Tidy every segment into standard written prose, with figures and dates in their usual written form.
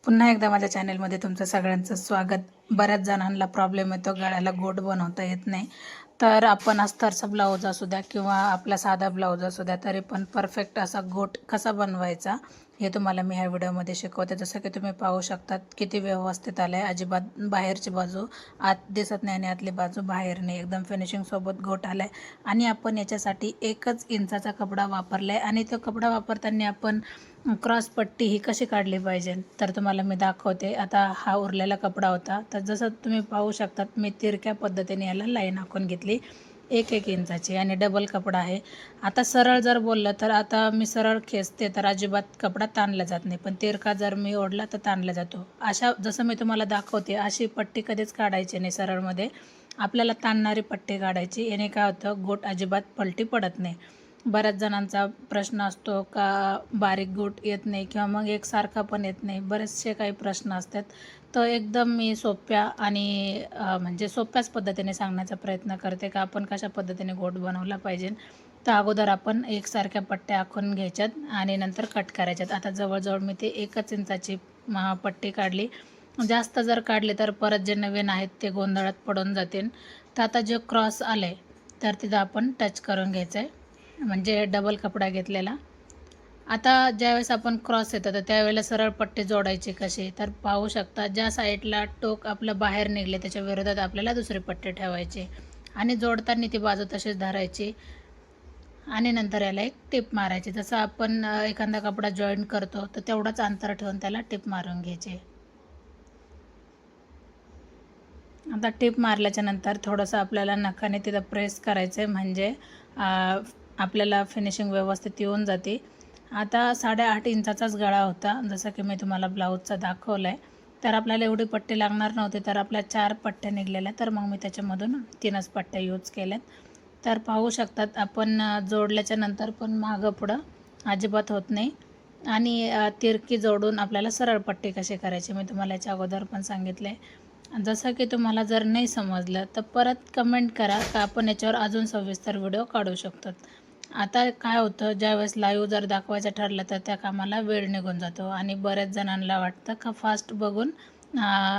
पुन्हा एकदा माझ्या चॅनेलमध्ये तुमचं सगळ्यांचं स्वागत. बऱ्याच जणांना प्रॉब्लेम येतो, गळ्याला गोट बनवता येत नाही. तर आपण अस्तरचा ब्लाऊज असू द्या किंवा आपला साधा ब्लाऊज असू द्या, तरी पण परफेक्ट असा गोट कसा बनवायचा हे तुम्हाला मी ह्या व्हिडिओमध्ये शिकवते. जसं की तुम्ही पाहू शकतात किती व्यवस्थित आलं आहे. अजिबात बाहेरची बाजू आत दिसत नाही आणि आतली बाजू बाहेर नाही. एकदम फिनिशिंगसोबत गोट आला आहे. आणि आपण याच्यासाठी 1 इंचाचा कपडा वापरला आहे आणि तो कपडा वापरताना आपण क्रॉस पट्टी ही कशी काढली पाहिजे तर तुम्हाला मी दाखवते. आता हा उरलेला कपडा होता, तर जसं तुम्ही पाहू शकतात मी तिरक्या पद्धतीने याला लाईन आखून घेतली 1 इंचाची आणि डबल कपडा आहे. आता सरळ जर बोललं तर आता मी सरळ खेचते तर अजिबात कपडा ताणला जात नाही, पण तिरका जर मी ओढला तर ताणला जातो. अशा जसं मी तुम्हाला दाखवते अशी पट्टी कधीच काढायची नाही. सरळमध्ये आपल्याला ताणणारी पट्टी काढायची. याने काय होतं, गोट अजिबात पलटी पडत नाही. बऱ्याच जणांचा प्रश्न असतो का बारीक गोट येत नाही किंवा मग एकसारखा पण येत नाही, बरेचसे काही प्रश्न असतात. तर एकदम मी सोप्या आणि म्हणजे सोप्याच पद्धतीने सांगण्याचा प्रयत्न करते का आपण कशा पद्धतीने गोट बनवला पाहिजे. तर अगोदर आपण एकसारख्या पट्ट्या आखून घ्यायच्यात आणि नंतर कट करायच्यात. आता जवळजवळ मी ते 1 इंचाची पट्टी काढली. जास्त जर काढली तर परत जे नवीन आहेत ते गोंधळात पडून जातील. तर आता जे क्रॉस आलं आहे तर तिथं आपण टच करून घ्यायचं आहे, म्हणजे डबल कपडा घेतलेला. आता ज्यावेळेस आपण क्रॉस येतो तर त्यावेळेला सरळ पट्टी जोडायची कशी तर पाहू शकता, ज्या साईडला टोक आपलं बाहेर निघले त्याच्या विरोधात आपल्याला दुसरी पट्टी ठेवायची आणि जोडताना ती बाजू तशीच धरायची आणि नंतर याला एक टिप मारायची. जसं आपण एखादा कपडा जॉईंट करतो तर तेवढंच अंतर ठेवून त्याला टिप मारून घ्यायची. आता टिप मारल्याच्या नंतर थोडंसं आपल्याला नखाने तिथं प्रेस करायचं आहे, म्हणजे आपल्याला फिनिशिंग व्यवस्थित येऊन जाते. आता 8.5 इंचाचाच गळा होता, जसं की मी तुम्हाला ब्लाऊजचा दाखवलं आहे. तर आपल्याला एवढी पट्टी लागणार नव्हती, तर आपल्या 4 पट्ट्या निघलेल्या, तर मग मी त्याच्यामधून 3च पट्ट्या यूज केल्यात. तर पाहू शकतात आपण जोडल्याच्या नंतर पण मागं पुढं अजिबात होत नाही. आणि तिरकी जोडून आपल्याला सरळ पट्टी कशी करायची मी तुम्हाला याच्या अगोदर पण सांगितलं आहे. जसं की तुम्हाला जर नाही समजलं तर परत कमेंट करा का आपण याच्यावर अजून सविस्तर व्हिडिओ काढू शकतो. आता काय होतं, ज्यावेळेस लाईव्ह जर दाखवायचं ठरलं तर त्या कामाला वेळ निघून जातो आणि बऱ्याच जणांना वाटतं का फास्ट बघून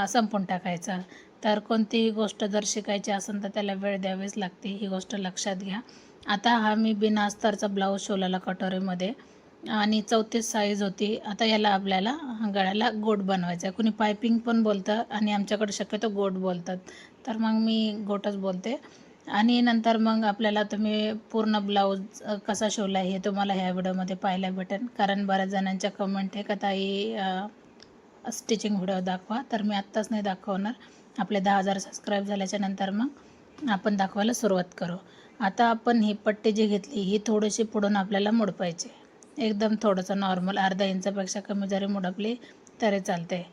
संपून टाकायचं. तर कोणतीही गोष्ट जर शिकायची असेल तर त्याला वेळ द्यावीच लागते, ही गोष्ट लक्षात घ्या. आता हा मी बिना अस्तरचा ब्लाऊज शिवलेला कटोरीमध्ये आणि 34 साईज होती. आता याला आपल्याला गळ्याला गोट बनवायचा आहे. कुणी पायपिंग पण बोलतं आणि आमच्याकडे शक्यतो गोट बोलतात, तर मग मी गोटच बोलते. आणि नंतर मग आपल्याला तुम्ही पूर्ण ब्लाऊज कसा शिवला हे तुम्हाला ह्या व्हिडिओमध्ये पाहायला भेटेल, कारण बऱ्याच जणांच्या कमेंट आहे का ताई स्टिचिंग व्हिडिओ दाखवा. तर मी आत्ताच नाही दाखवणार. आपले 10,000 सबस्क्राईब झाल्याच्या नंतर मग आपण दाखवायला सुरुवात करू. आता आपण ही पट्टी जी घेतली ही थोडीशी पुढून आपल्याला मोडपायची, एकदम थोडंसं नॉर्मल अर्धा इंचापेक्षा कमी जरी मोडपली तरी चालते.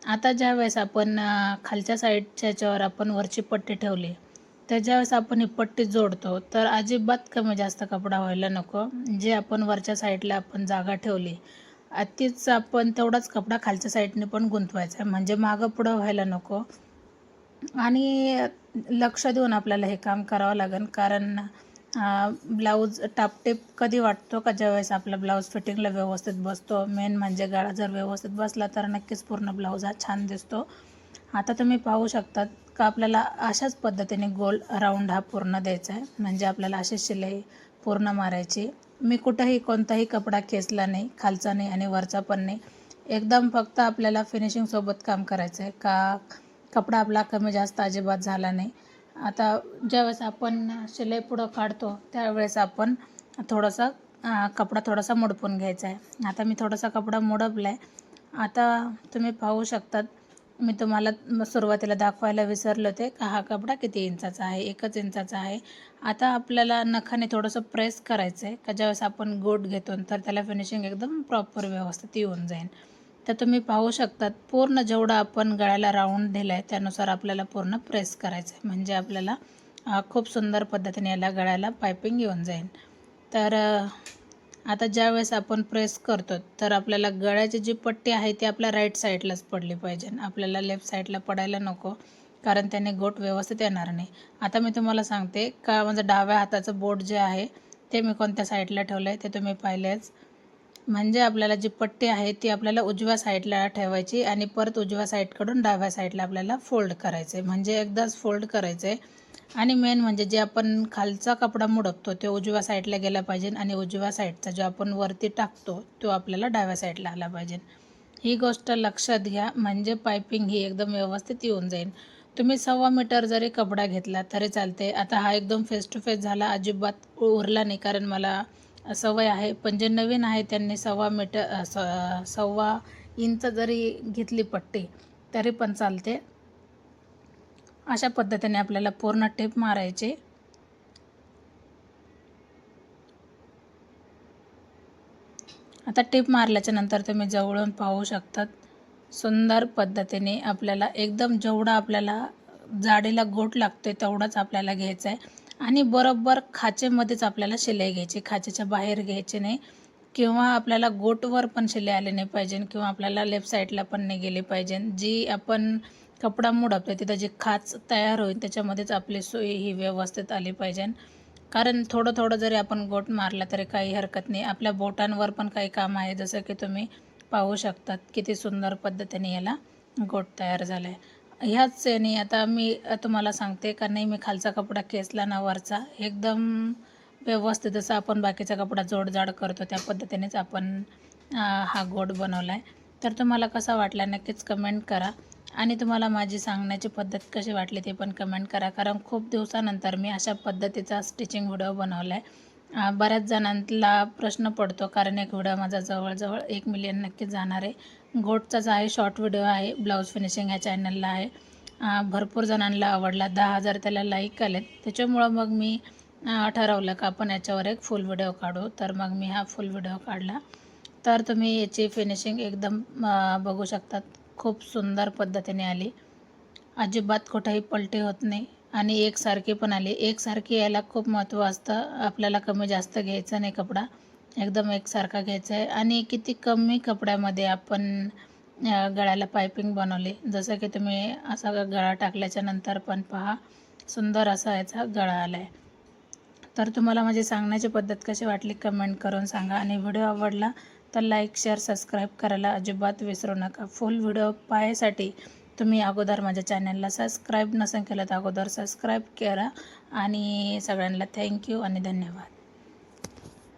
आता ज्यावेळेस आपण खालच्या साईडच्या याच्यावर आपण वरची पट्टी ठेवली, तर ज्यावेळेस आपण ही पट्टी जोडतो तर अजिबात कमी जास्त कपडा व्हायला नको. जे आपण वरच्या साईडला आपण जागा ठेवली तीच आपण तेवढाच कपडा खालच्या साईडने पण गुंतवायचा आहे, म्हणजे मागं पुढं व्हायला नको. आणि लक्ष देऊन आपल्याला हे काम करावं लागेल, कारण ब्लाऊज टापटीप कधी वाटतो का ज्यावेळेस आपला ब्लाऊज फिटिंगला व्यवस्थित बसतो. मेन म्हणजे गळा जर व्यवस्थित बसला तर नक्कीच पूर्ण ब्लाऊज हा छान दिसतो. आता तुम्ही पाहू शकतात का आपल्याला अशाच पद्धतीने गोल राऊंड हा पूर्ण द्यायचा आहे, म्हणजे आपल्याला अशी शिलाई पूर्ण मारायची. मी कुठंही कोणताही कपडा खेचला नाही, खालचा नाही आणि वरचा पण नाही. एकदम फक्त आपल्याला फिनिशिंगसोबत काम करायचं आहे का कपडा आपला कमी जास्त अजिबात झाला नाही. आता ज्यावेळेस आपण शिलाई पुढं काढतो त्यावेळेस आपण थोडंसं कपडा थोडासा मोडपून घ्यायचा आहे. आता मी थोडासा कपडा मोडपला आहे. आता तुम्ही पाहू शकतात, मी तुम्हाला सुरुवातीला दाखवायला विसरले होते का हा कपडा किती इंचाचा आहे, 1 इंचाचा आहे. आता आपल्याला नखाने थोडंसं प्रेस करायचं आहे का ज्यावेळेस आपण गोट घेतो तर त्याला फिनिशिंग एकदम प्रॉपर व्यवस्थित येऊन जाईल. तर तुम्ही पाहू शकतात पूर्ण जेवढं आपण गळ्याला राऊंड दिलं आहे त्यानुसार आपल्याला पूर्ण प्रेस करायचं आहे, म्हणजे आपल्याला खूप सुंदर पद्धतीने याला गळ्याला पायपिंग येऊन जाईल. तर आता ज्यावेळेस आपण प्रेस करतो तर आपल्याला गळ्याची जी पट्टी आहे ती आपल्या राईट साईडलाच पडली पाहिजे, आपल्याला लेफ्ट साईडला पडायला नको, कारण त्याने गोट व्यवस्थित येणार नाही. आता मी तुम्हाला सांगते का माझं डाव्या हाताचं बोट जे आहे ते मी कोणत्या साईडला ठेवलं आहे ते तुम्ही पाहिलेच. म्हणजे आपल्याला जी पट्टी आहे ती आपल्याला उजव्या साईडला ठेवायची आणि परत उजव्या साईडकडून डाव्या साईडला आपल्याला फोल्ड करायचं आहे, म्हणजे एकदाच फोल्ड करायचं आहे. आणि मेन म्हणजे जे आपण खालचा कपडा मुडपतो तो उजव्या साईडला गेला पाहिजे आणि उजव्या साईडचा जो आपण वरती टाकतो तो आपल्याला डाव्या साईडला आला पाहिजे. ही गोष्ट लक्षात घ्या, म्हणजे पायपिंग ही एकदम व्यवस्थित येऊन जाईल. तुम्ही 1.25 मीटर जरी कपडा घेतला तरी चालते. आता हा एकदम फेस टू फेस झाला, अजिबात उरला नाही, कारण मला सवय आहे. पण जे नवीन आहे त्यांनी 1.25 मीटर 1.25 इंच जरी घेतली पट्टी तरी पण चालते. अशा पद्धतीने आपल्याला पूर्ण टिप मारायची. आता टिप मारल्याच्या नंतर तुम्ही जवळून पाहू शकतात, सुंदर पद्धतीने आपल्याला एकदम जेवढा आपल्याला जाडीला गोट लागतोय तेवढाच आपल्याला घ्यायचा आहे आणि बरोबर खाचेमध्येच आपल्याला शिलाई घ्यायची, खाचेच्या बाहेर घ्यायची नाही किंवा आपल्याला गोटवर पण शिलाई आली नाही पाहिजे किंवा आपल्याला लेफ्ट साईडला पण नाही गेली पाहिजे. जी आपण कपडा मुडपतो तिथं जी खाच तयार होईल त्याच्यामध्येच आपली सुई ही व्यवस्थित आली पाहिजे. कारण थोडं थोडं जरी आपण गोट मारला तरी काही हरकत नाही. आपल्या बोटांवर पण काही काम आहे, जसं की तुम्ही पाहू शकतात किती सुंदर पद्धतीने याला गोट तयार झाला आहे. ह्याच याने आता मी तुम्हाला सांगते का नाही, मी खालचा कपडा खेचला ना वरचा एकदम व्यवस्थित, जसं आपण बाकीचा कपडा जोडजाड करतो त्या पद्धतीनेच आपण हा गोट बनवला आहे. तर तुम्हाला कसा वाटला नक्कीच कमेंट करा आणि तुम्हाला माझी सांगण्याची पद्धत कशी वाटली ते पण कमेंट करा. कारण खूप दिवसानंतर मी अशा पद्धतीचा स्टिचिंग व्हिडिओ बनवला आहे. बऱ्याच जणांना प्रश्न पडतो, कारण एक व्हिडिओ माझा जवळजवळ 1 मिलियन नक्कीच जाणार आहे. गोटचाच आहे, शॉर्ट व्हिडिओ आहे, ब्लाऊज फिनिशिंग ह्या चॅनलला आहे. भरपूर जणांना आवडला, 10,000 त्याला लाईक आलेत. त्याच्यामुळं मग मी ठरवलं का आपण याच्यावर एक फुल व्हिडिओ काढू. तर मग मी हा फुल व्हिडिओ काढला. तर तुम्ही याची फिनिशिंग एकदम बघू शकतात, खूप सुंदर पद्धतीने आली. अजिबात कुठेही पलटी होत नाही आणि एकसारखी पण आली. एकसारखी यायला खूप महत्त्व असतं. आपल्याला कमी जास्त घ्यायचा नाही कपडा, एकदम एकसारखा घ्यायचा आहे. आणि किती कमी कपड्यामध्ये आपण गळ्याला पायपिंग बनवली. जसं की तुम्ही असा गळा टाकल्याच्या नंतर पण पहा, सुंदर असा याचा गळा आला आहे. तर तुम्हाला माझी सांगण्याची पद्धत कशी वाटली कमेंट करून सांगा आणि व्हिडिओ आवडला तर लाईक, शेअर, सबस्क्राईब करायला अजिबात विसरू नका. फुल व्हिडिओ पाहायसाठी तुम्ही अगोदर माझ्या चॅनलला सबस्क्राईब नसेल केलं तर अगोदर सबस्क्राईब करा आणि सगळ्यांना थँक्यू आणि धन्यवाद.